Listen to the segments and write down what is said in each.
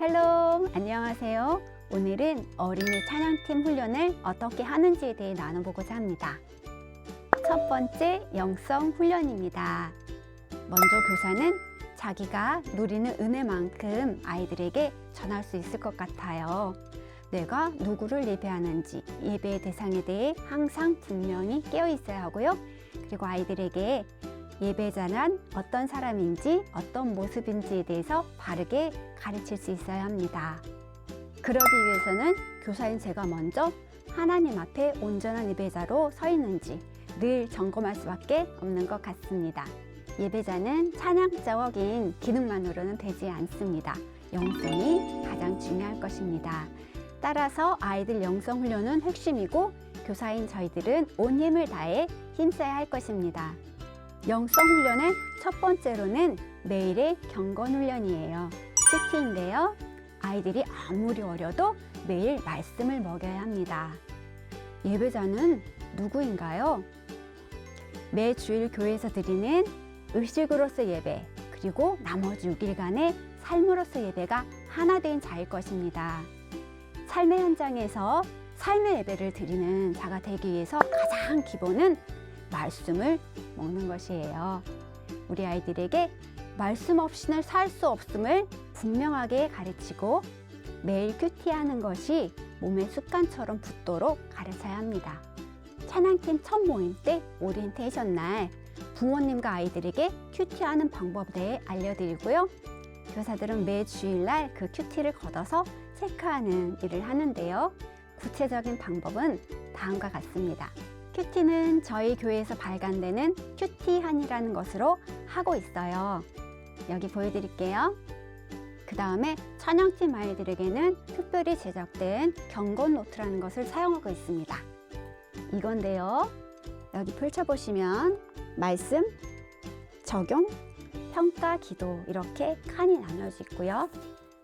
샬롬, 안녕하세요. 오늘은 어린이 찬양팀 훈련을 어떻게 하는지에 대해 나눠보고자 합니다. 첫 번째, 영성 훈련입니다. 먼저 교사는 자기가 누리는 은혜만큼 아이들에게 전할 수 있을 것 같아요. 내가 누구를 예배하는지, 예배의 대상에 대해 항상 분명히 깨어 있어야 하고요. 그리고 아이들에게 예배자는 어떤 사람인지, 어떤 모습인지에 대해서 바르게 가르칠 수 있어야 합니다. 그러기 위해서는 교사인 제가 먼저 하나님 앞에 온전한 예배자로 서 있는지 늘 점검할 수밖에 없는 것 같습니다. 예배자는 찬양적인 기능만으로는 되지 않습니다. 영성이 가장 중요할 것입니다. 따라서 아이들 영성 훈련은 핵심이고 교사인 저희들은 온 힘을 다해 힘써야 할 것입니다. 영성 훈련의 첫 번째로는 매일의 경건 훈련이에요. 큐티인데요. 아이들이 아무리 어려도 매일 말씀을 먹여야 합니다. 예배자는 누구인가요? 매 주일 교회에서 드리는 의식으로서 예배, 그리고 나머지 6일간의 삶으로서 예배가 하나 된 자일 것입니다. 삶의 현장에서 삶의 예배를 드리는 자가 되기 위해서 가장 기본은 말씀을 먹는 것이에요. 우리 아이들에게 말씀 없이는 살 수 없음을 분명하게 가르치고 매일 큐티하는 것이 몸의 습관처럼 붙도록 가르쳐야 합니다. 찬양팀 첫 모임 때 오리엔테이션 날 부모님과 아이들에게 큐티하는 방법에 대해 알려드리고요. 교사들은 매 주일날 그 큐티를 걷어서 체크하는 일을 하는데요. 구체적인 방법은 다음과 같습니다. 큐티는 저희 교회에서 발간되는 큐티한이라는 것으로 하고 있어요. 여기 보여드릴게요. 그 다음에 찬양팀 아이들에게는 특별히 제작된 경건 노트라는 것을 사용하고 있습니다. 이건데요. 여기 펼쳐보시면 말씀, 적용, 평가, 기도 이렇게 칸이 나눠져 있고요.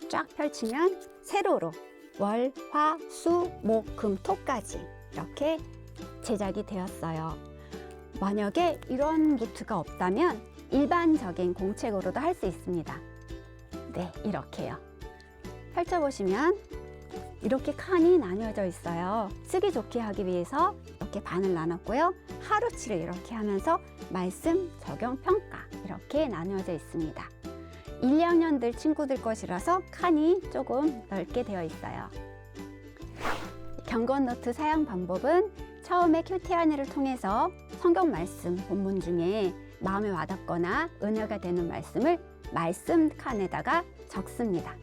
쫙 펼치면 세로로 월, 화, 수, 목, 금, 토까지 이렇게 제작이 되었어요. 만약에 이런 노트가 없다면 일반적인 공책으로도 할 수 있습니다. 네, 이렇게요. 펼쳐보시면 이렇게 칸이 나뉘어져 있어요. 쓰기 좋게 하기 위해서 이렇게 반을 나눴고요. 하루치를 이렇게 하면서 말씀, 적용, 평가 이렇게 나뉘어져 있습니다. 1, 2학년들 친구들 것이라서 칸이 조금 넓게 되어 있어요. 경건 노트 사용 방법은 처음에 큐티한을 통해서 성경 말씀 본문 중에 마음에 와닿거나 은혜가 되는 말씀을 말씀 칸에다가 적습니다.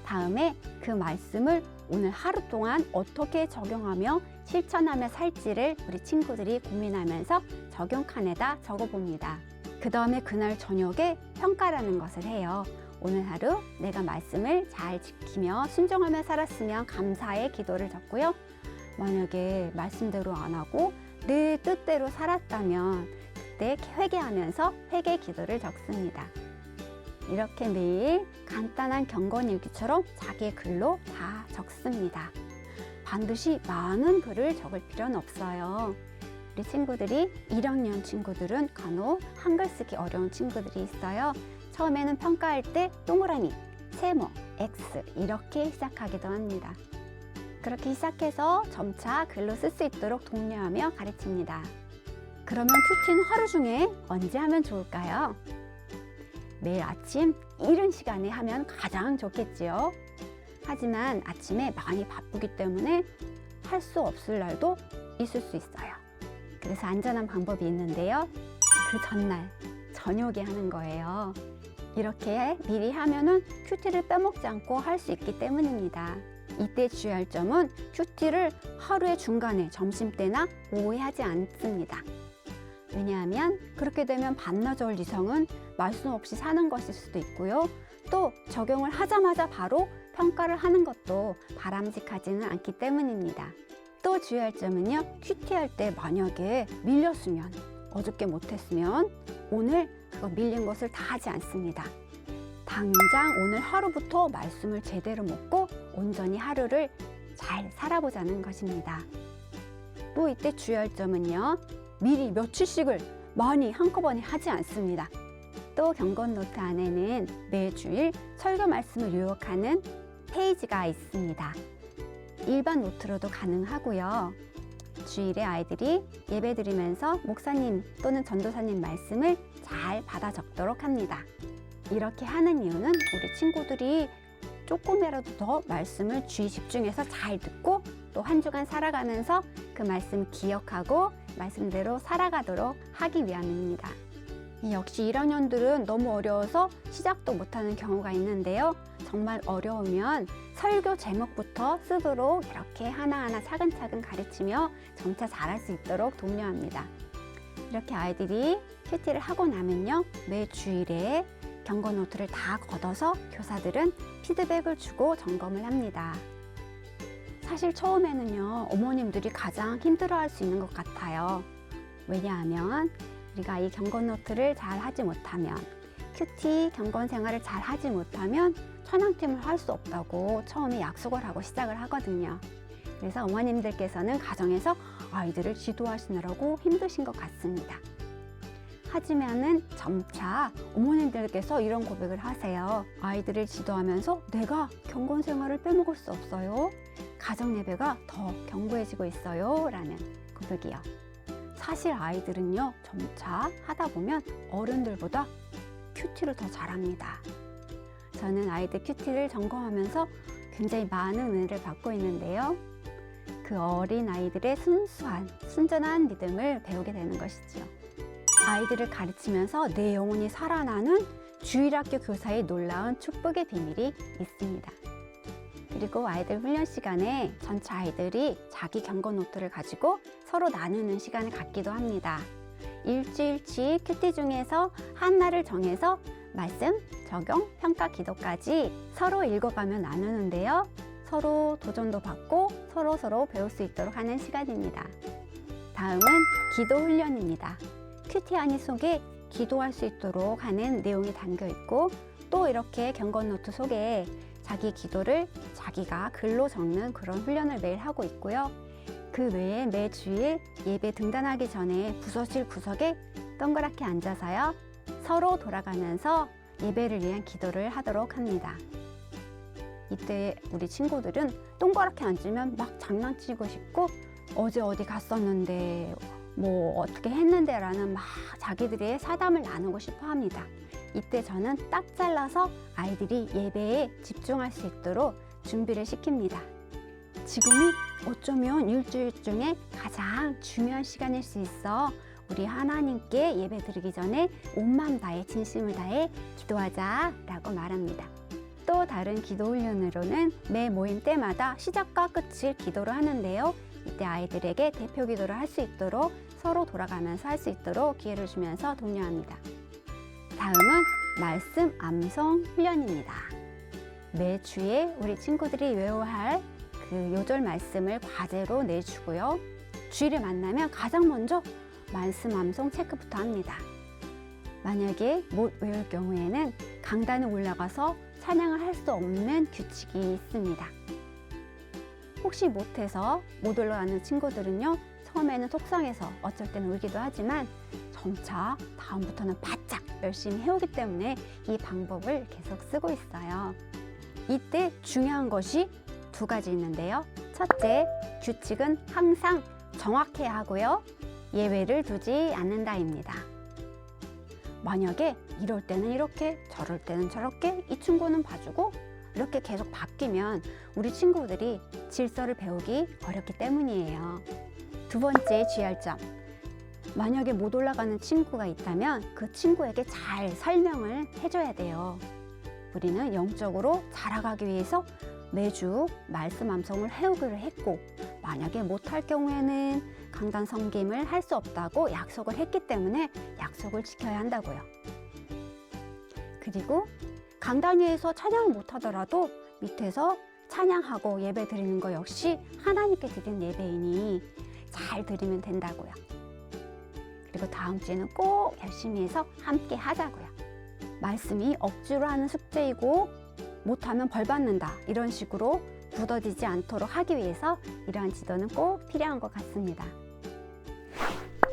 다음에 그 말씀을 오늘 하루 동안 어떻게 적용하며 실천하며 살지를 우리 친구들이 고민하면서 적용 칸에다 적어봅니다. 그 다음에 그날 저녁에 평가라는 것을 해요. 오늘 하루 내가 말씀을 잘 지키며 순종하며 살았으면 감사의 기도를 적고요. 만약에 말씀대로 안 하고 내 뜻대로 살았다면 그때 회개하면서 회개 기도를 적습니다. 이렇게 매일 간단한 경건일기처럼 자기의 글로 다 적습니다. 반드시 많은 글을 적을 필요는 없어요. 우리 친구들이 1학년 친구들은 간혹 한글 쓰기 어려운 친구들이 있어요. 처음에는 평가할 때 동그라미, 세모, X 이렇게 시작하기도 합니다. 그렇게 시작해서 점차 글로 쓸 수 있도록 독려하며 가르칩니다. 그러면 큐티는 하루 중에 언제 하면 좋을까요? 매일 아침 이른 시간에 하면 가장 좋겠지요. 하지만 아침에 많이 바쁘기 때문에 할 수 없을 날도 있을 수 있어요. 그래서 안전한 방법이 있는데요. 그 전날 저녁에 하는 거예요. 이렇게 미리 하면은 큐티를 빼먹지 않고 할 수 있기 때문입니다. 이때 주의할 점은 큐티를 하루의 중간에 점심때나 오후에 하지 않습니다. 왜냐하면 그렇게 되면 반나절 이상은 말씀 없이 사는 것일 수도 있고요. 또 적용을 하자마자 바로 평가를 하는 것도 바람직하지는 않기 때문입니다. 또 주의할 점은요. 큐티할 때 만약에 밀렸으면, 어저께 못했으면 오늘 그거 밀린 것을 다 하지 않습니다. 당장 오늘 하루부터 말씀을 제대로 먹고 온전히 하루를 잘 살아보자는 것입니다. 또 이때 주의할 점은요. 미리 며칠씩을 많이 한꺼번에 하지 않습니다. 또 경건 노트 안에는 매주일 설교 말씀을 요약하는 페이지가 있습니다. 일반 노트로도 가능하고요. 주일에 아이들이 예배드리면서 목사님 또는 전도사님 말씀을 잘 받아 적도록 합니다. 이렇게 하는 이유는 우리 친구들이 조금이라도 더 말씀을 주의 집중해서 잘 듣고 또 한 주간 살아가면서 그 말씀 기억하고 말씀대로 살아가도록 하기 위함입니다. 역시 1학년들은 너무 어려워서 시작도 못하는 경우가 있는데요. 정말 어려우면 설교 제목부터 쓰도록 이렇게 하나하나 차근차근 가르치며 점차 잘할 수 있도록 독려합니다. 이렇게 아이들이 큐티를 하고 나면요, 매 주일에 경고 노트를 다 걷어서 교사들은 피드백을 주고 점검을 합니다. 사실 처음에는요, 어머님들이 가장 힘들어할 수 있는 것 같아요. 왜냐하면 우리가 이 경고 노트를 잘 하지 못하면, 큐티 경건 생활을 잘 하지 못하면 찬양팀을 할 수 없다고 처음에 약속을 하고 시작을 하거든요. 그래서 어머님들께서는 가정에서 아이들을 지도하시느라고 힘드신 것 같습니다. 하지만은 점차 어머님들께서 이런 고백을 하세요. 아이들을 지도하면서 내가 경건 생활을 빼먹을 수 없어요. 가정 예배가 더 견고해지고 있어요. 라는 고백이요. 사실 아이들은요, 점차 하다 보면 어른들보다 큐티를 더 잘합니다. 저는 아이들 큐티를 점검하면서 굉장히 많은 은혜를 받고 있는데요. 그 어린 아이들의 순수한, 순전한 믿음을 배우게 되는 것이지요. 아이들을 가르치면서 내 영혼이 살아나는 주일학교 교사의 놀라운 축복의 비밀이 있습니다. 그리고 아이들 훈련 시간에 전체 아이들이 자기 경고 노트를 가지고 서로 나누는 시간을 갖기도 합니다. 일주일치 큐티 중에서 한 날을 정해서 말씀, 적용, 평가, 기도까지 서로 읽어가며 나누는데요. 서로 도전도 받고 서로 배울 수 있도록 하는 시간입니다. 다음은 기도 훈련입니다. 큐티 안이 속에 기도할 수 있도록 하는 내용이 담겨 있고, 또 이렇게 경고 노트 속에 자기 기도를 자기가 글로 적는 그런 훈련을 매일 하고 있고요. 그 외에 매 주일 예배 등단하기 전에 부서실 구석에 동그랗게 앉아서요, 서로 돌아가면서 예배를 위한 기도를 하도록 합니다. 이때 우리 친구들은 동그랗게 앉으면 막 장난치고 싶고, 어제 어디 갔었는데 뭐 어떻게 했는데 라는 막 자기들의 사담을 나누고 싶어 합니다. 이때 저는 딱 잘라서 아이들이 예배에 집중할 수 있도록 준비를 시킵니다. 지금이 어쩌면 일주일 중에 가장 중요한 시간일 수 있어. 우리 하나님께 예배 드리기 전에 온 마음 다해 진심을 다해 기도하자 라고 말합니다. 또 다른 기도 훈련으로는 매 모임 때마다 시작과 끝을 기도로 하는데요. 이때 아이들에게 대표 기도를 할 수 있도록 서로 돌아가면서 할 수 있도록 기회를 주면서 독려합니다. 다음은 말씀 암송 훈련입니다. 매 주에 우리 친구들이 외워야 할 그 요절 말씀을 과제로 내주고요. 주일에 만나면 가장 먼저 말씀 암송 체크부터 합니다. 만약에 못 외울 경우에는 강단에 올라가서 찬양을 할 수 없는 규칙이 있습니다. 혹시 못해서 못 올라가는 친구들은요, 처음에는 속상해서 어쩔 때는 울기도 하지만 점차 다음부터는 바짝 열심히 해오기 때문에 이 방법을 계속 쓰고 있어요. 이때 중요한 것이 두 가지 있는데요. 첫째, 규칙은 항상 정확해야 하고요. 예외를 두지 않는다입니다. 만약에 이럴 때는 이렇게, 저럴 때는 저렇게, 이 친구는 봐주고 이렇게 계속 바뀌면 우리 친구들이 질서를 배우기 어렵기 때문이에요. 두 번째 주의할 점. 만약에 못 올라가는 친구가 있다면 그 친구에게 잘 설명을 해줘야 돼요. 우리는 영적으로 자라가기 위해서 매주 말씀 암송을 해오기로 했고, 만약에 못할 경우에는 강단 섬김을 할 수 없다고 약속을 했기 때문에 약속을 지켜야 한다고요. 그리고 강단 위에서 찬양을 못하더라도 밑에서 찬양하고 예배 드리는 거 역시 하나님께 드린 예배이니 잘 드리면 된다고요. 그리고 다음 주에는 꼭 열심히 해서 함께 하자고요. 말씀이 억지로 하는 숙제이고 못하면 벌 받는다, 이런 식으로 굳어지지 않도록 하기 위해서 이러한 지도는 꼭 필요한 것 같습니다.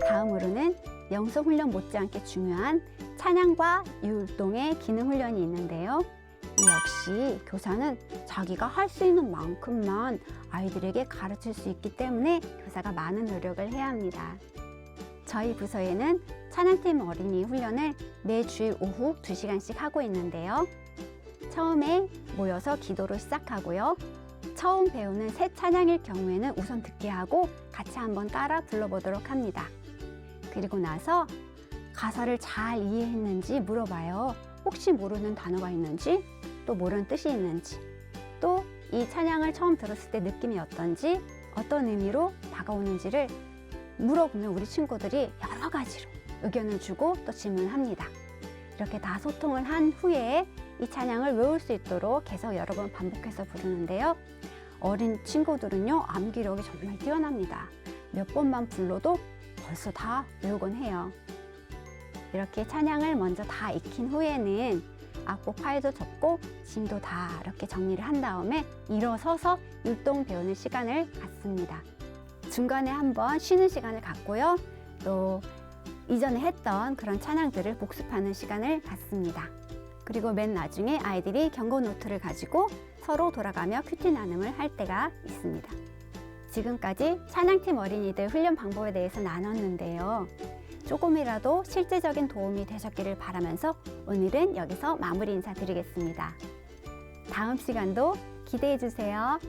다음으로는 영성 훈련 못지않게 중요한 찬양과 율동의 기능 훈련이 있는데요. 이 역시 교사는 자기가 할 수 있는 만큼만 아이들에게 가르칠 수 있기 때문에 교사가 많은 노력을 해야 합니다. 저희 부서에는 찬양팀 어린이 훈련을 매주일 오후 2시간씩 하고 있는데요. 처음에 모여서 기도로 시작하고요. 처음 배우는 새 찬양일 경우에는 우선 듣게 하고 같이 한번 따라 불러보도록 합니다. 그리고 나서 가사를 잘 이해했는지 물어봐요. 혹시 모르는 단어가 있는지, 또 모르는 뜻이 있는지, 또 이 찬양을 처음 들었을 때 느낌이 어떤지, 어떤 의미로 다가오는지를 물어보면 우리 친구들이 여러 가지로 의견을 주고 또 질문합니다. 이렇게 다 소통을 한 후에 이 찬양을 외울 수 있도록 계속 여러 번 반복해서 부르는데요. 어린 친구들은요, 암기력이 정말 뛰어납니다. 몇 번만 불러도 벌써 다 외우곤 해요. 이렇게 찬양을 먼저 다 익힌 후에는 악보 파일도 접고 짐도 다 이렇게 정리를 한 다음에 일어서서 율동 배우는 시간을 갖습니다. 중간에 한번 쉬는 시간을 갖고요. 또 이전에 했던 그런 찬양들을 복습하는 시간을 갖습니다. 그리고 맨 나중에 아이들이 경고 노트를 가지고 서로 돌아가며 큐티 나눔을 할 때가 있습니다. 지금까지 찬양팀 어린이들 훈련 방법에 대해서 나눴는데요. 조금이라도 실제적인 도움이 되셨기를 바라면서 오늘은 여기서 마무리 인사드리겠습니다. 다음 시간도 기대해 주세요.